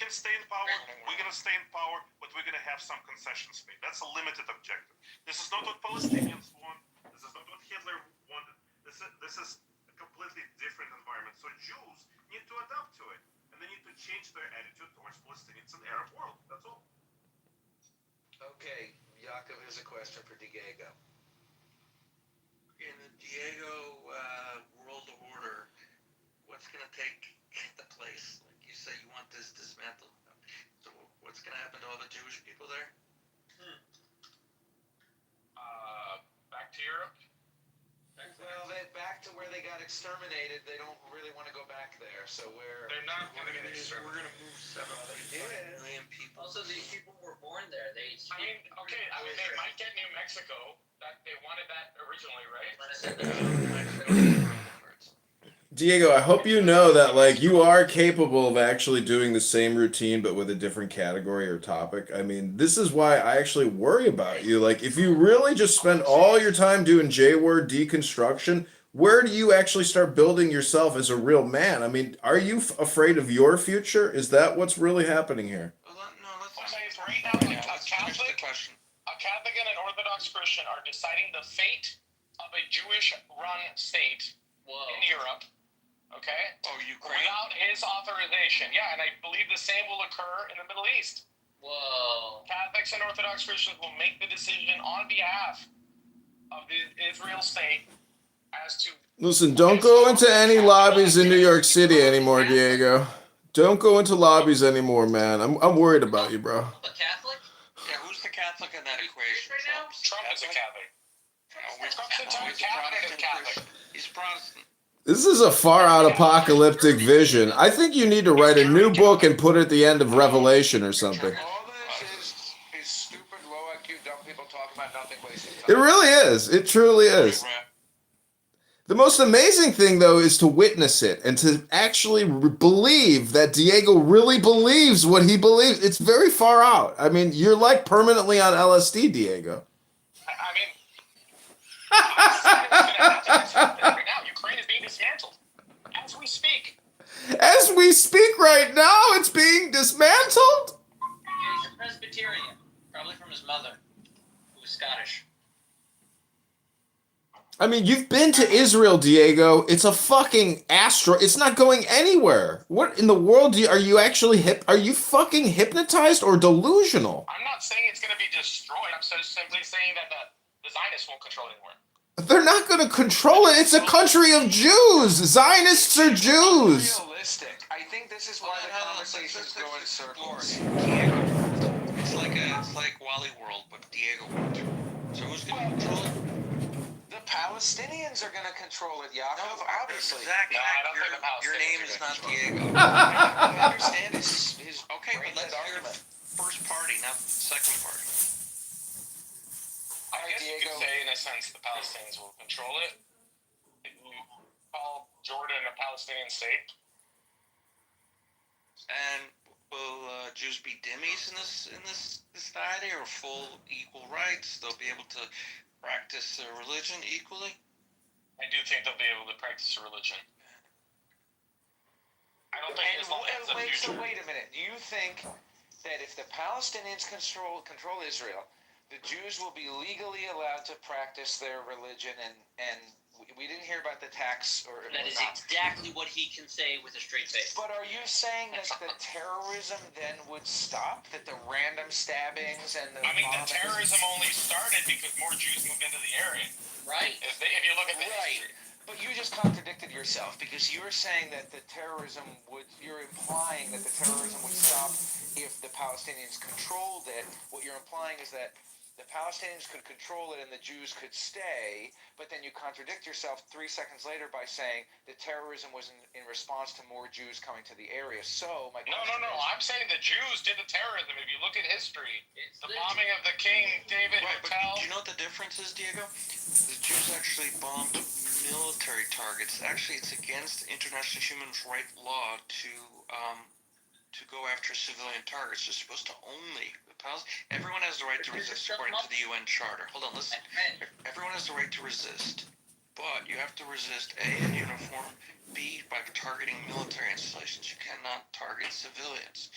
can stay in power, we're going to stay in power, but we're going to have some concessions made. That's a limited objective. This is not what Palestinians want. This is not what Hitler wanted. This is a completely different environment. So Jews need to adapt to it, and they need to change their attitude towards Palestinians in the Arab world. That's all. Okay, Yaakov, here's a question for Diego. In the Diego world order, what's going to take the place? Like you say, you want this dismantled. So what's going to happen to all the Jewish people there? Back to Europe. Back to where they got exterminated. They don't really want to go back there. So they're not going to get exterminated. We're going to move 7.5 million people. Also, these people were born there. They might get New Mexico. They wanted that originally, right? Diego, I hope you know that, like, you are capable of actually doing the same routine but with a different category or topic. I mean, this is why I actually worry about you. Like, if you really just spend all your time doing J-word deconstruction, where do you actually start building yourself as a real man? I mean, are you afraid of your future? Is that what's really happening here? I'm saying right now, a Catholic and an Orthodox Christian are deciding the fate of a Jewish-run state in Europe. Okay? Oh, Ukraine. Without his authorization. Yeah, and I believe the same will occur in the Middle East. Whoa. Catholics and Orthodox Christians will make the decision on behalf of the Israel state as to... Listen, don't go into any lobbies in New York City anymore, Diego. Don't go into lobbies anymore, man. I'm worried about you, bro. A Catholic? Yeah, who's the Catholic in that equation? Right now? Trump is a Catholic. Trump's the entire cabinet is Catholic. He's Protestant. This is a far-out apocalyptic vision. I think you need to write a new book and put it at the end of Revelation or something. all this is stupid, low IQ, dumb people talking about nothing, wasting time. It really is. It truly is. The most amazing thing, though, is to witness it and to actually believe that Diego really believes what he believes. It's very far out. I mean, you're like permanently on LSD, Diego. Right now, Ukraine is being dismantled as we speak. As we speak right now, it's being dismantled? He's a Presbyterian, probably from his mother, who was Scottish. I mean, you've been to Israel, Diego. It's a fucking asteroid. It's not going anywhere. What in the world are you actually Are you fucking hypnotized or delusional? I'm not saying it's going to be destroyed. I'm simply saying that the Zionists won't control it anymore. They're not going to control it. It's a country of Jews. Zionists are Jews. Realistic. I think this is why the conversations go in circles. Diego. It's like Wally World, but Diego World. So who's going to control it? The Palestinians are going to control it, Yaakov, obviously. Exactly. No, I don't think the Your name Palestinians is are not gonna Diego. I understand his Okay, but let's hear argument. first party, not second party. I guess you could say, in a sense, the Palestinians will control it. If you call Jordan a Palestinian state. And will Jews be dhimmis in this society, or full equal rights? They'll be able to practice their religion equally? I do think they'll be able to practice a religion. I don't think Islam has a future. So wait a minute. Do you think that if the Palestinians control Israel, the Jews will be legally allowed to practice their religion, and we didn't hear about the tax or That is not. exactly what he can say with a straight face. But are you saying that the terrorism then would stop? That the random stabbings and the I mean, the terrorism only started because more Jews moved into the area. Right. If you look at the history. But you just contradicted yourself, because you were saying that you're implying that the terrorism would stop if the Palestinians controlled it. What you're implying is that the Palestinians could control it and the Jews could stay, but then you contradict yourself 3 seconds later by saying the terrorism was in response to more Jews coming to the area. So my question No. is, I'm saying the Jews did the terrorism. If you look at history, the bombing of the King David Hotel. Do you know what the difference is, Diego? The Jews actually bombed military targets. Actually, it's against international human rights law to go after civilian targets. They're supposed to only everyone has the right to resist according to the UN Charter. Hold on, listen. Everyone has the right to resist, but you have to resist A, in uniform, B, by targeting military installations. You cannot target civilians.